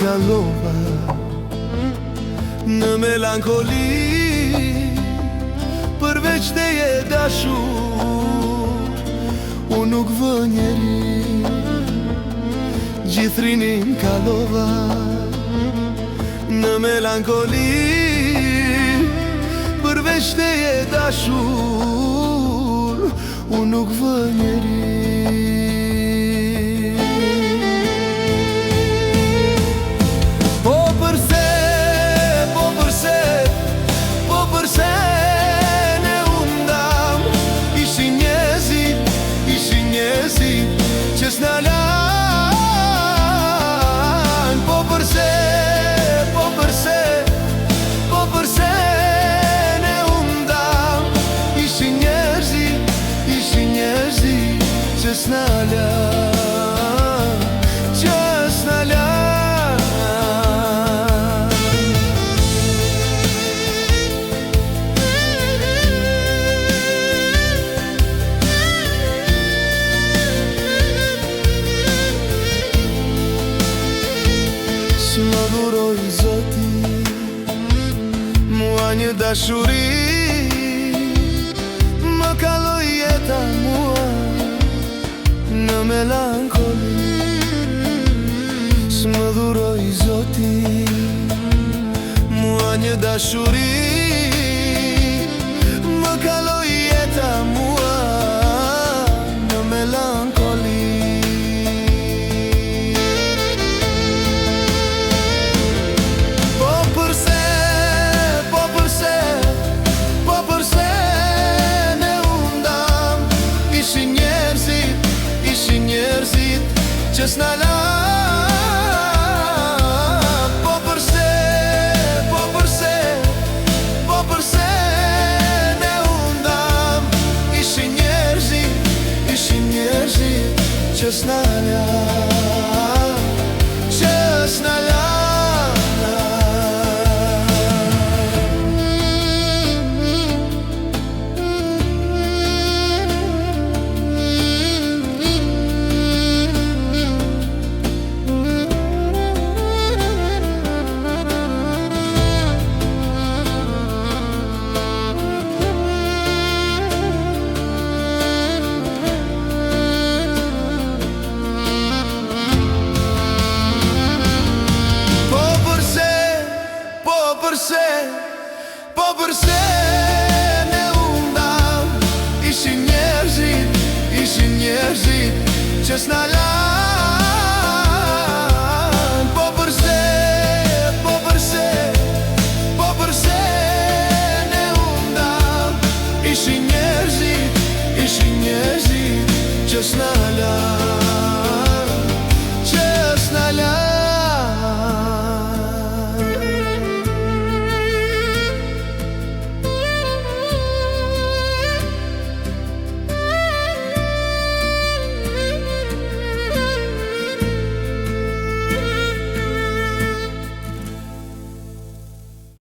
kalova në melankoli, përveç teje dashur, unë nuk vë njeri. Gjithrinin kalova në melankoli, përveç teje dashur, unë nuk vë njeri. Që s'na lan, po përse ne undam. Ishin njerëzi që s'na lan, që s'na lan. Si më dhuroj Zoti mua një dashuri, më kaloj jeta mua në melankoli. Si më dhuroj Zoti mua një dashuri, më kaloj jeta mua në melankoli. Që s'na lan, po përse ne undam. Ishin njerëzit që s'na lan, që s'na lan. Po përse ne undam. Ishin njerëzit që s'na lan.